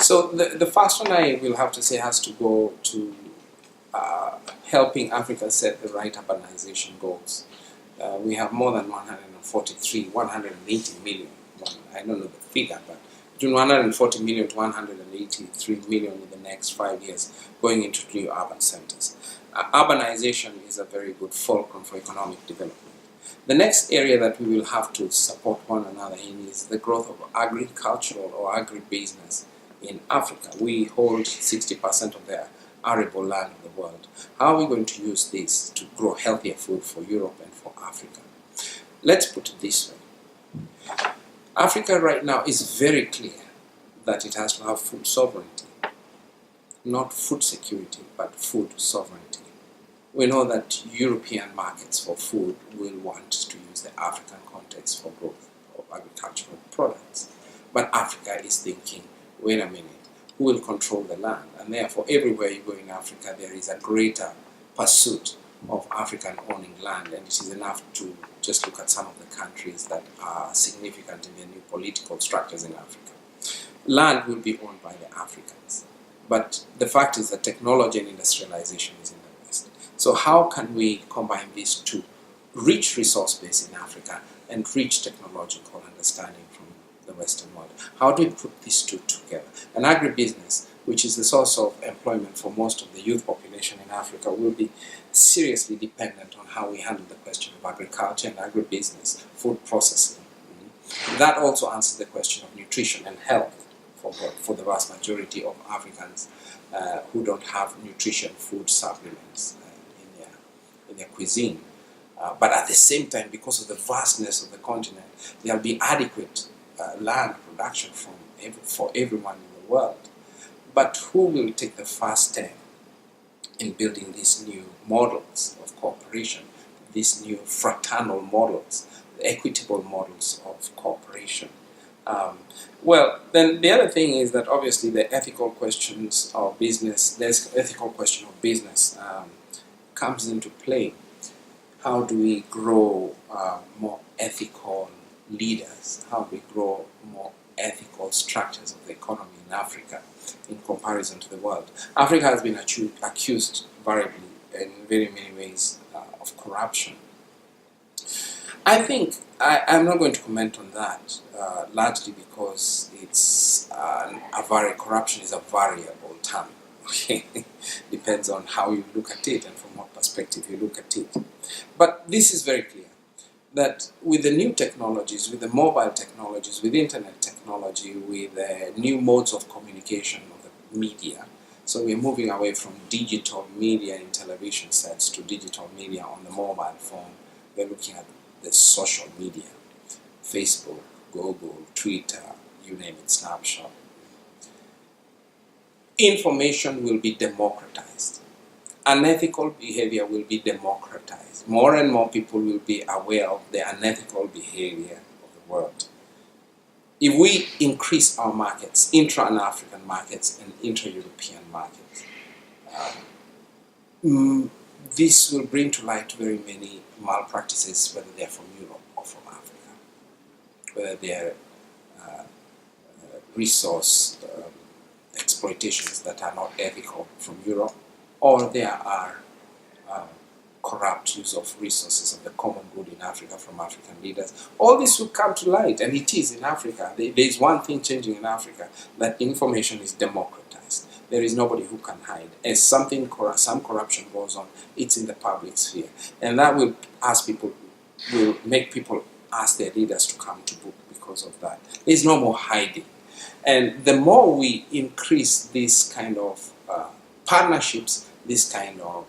So the first one I will have to say has to go to helping Africa set the right urbanization goals. We have more than 180 million. I don't know the figure, but between 140 million to 183 million in the next 5 years going into new urban centers. Urbanization is a very good fulcrum for economic development. The next area that we will have to support one another in is the growth of agricultural or agribusiness in Africa. We hold 60% of the arable land of the world. How are we going to use this to grow healthier food for Europe and for Africa? Let's put it this way. Africa right now is very clear that it has to have food sovereignty. Not food security, but food sovereignty. We know that European markets for food will want to use the African context for growth of agricultural products. But Africa is thinking, wait a minute, who will control the land? And therefore, everywhere you go in Africa, there is a greater pursuit of African owning land. And it is enough to just look at some of the countries that are significant in the new political structures in Africa. Land will be owned by the Africans. But the fact is that technology and industrialization is in the West. So how can we combine these two? Rich resource base in Africa and rich technological understanding from the Western world. How do we put these two together? An agribusiness, which is the source of employment for most of the youth population in Africa, will be seriously dependent on how we handle the question of agriculture and agribusiness, food processing. That also answers the question of nutrition and health for the vast majority of Africans who don't have nutrition food supplements in their cuisine. But at the same time, because of the vastness of the continent, there will be adequate land production for everyone in the world. But who will take the first step in building these new models of cooperation, these new fraternal models, the equitable models of cooperation? Well, then the other thing is that obviously the ethical questions of business, the ethical question of business comes into play. How do we grow more ethical leaders? How do we grow more ethical structures of the economy in Africa in comparison to the world? Africa has been accused variably in very many ways of corruption. I think I'm not going to comment on that, largely because it's corruption is a variable term. Depends on how you look at it and from what perspective you look at it. But this is very clear, that with the new technologies, with the mobile technologies, with internet technology, with the new modes of communication of the media, so we're moving away from digital media in television sets to digital media on the mobile phone. We're looking at the social media, Facebook, Google, Twitter, you name it, Snapchat. Information will be democratized. Unethical behavior will be democratized. More and more people will be aware of the unethical behavior of the world. If we increase our markets, intra-African markets and intra-European markets, this will bring to light very many malpractices, whether they're from Europe or from Africa, whether they're resource exploitations that are not ethical from Europe, or there are corrupt use of resources of the common good in Africa from African leaders. All this will come to light, and it is in Africa. There is one thing changing in Africa, that information is democratized. There is nobody who can hide. As some corruption goes on, it's in the public sphere. And that will make people ask their leaders to come to book because of that. There's no more hiding. And the more we increase this kind of partnerships, this kind of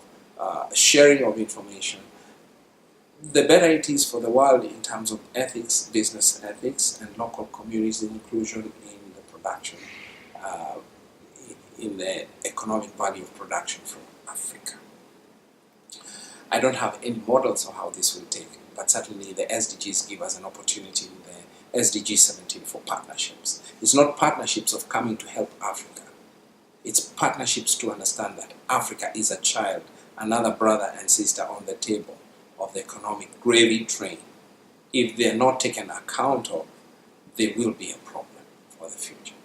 sharing of information, the better it is for the world in terms of ethics, business ethics, and local communities inclusion in the production, in the economic value of production from Africa. I don't have any models of how this will take, but certainly the SDGs give us an opportunity in the SDG 17 for partnerships. It's not partnerships of coming to help Africa. It's partnerships to understand that Africa is a child, another brother and sister on the table of the economic gravy train. If they're not taken account of, there will be a problem for the future.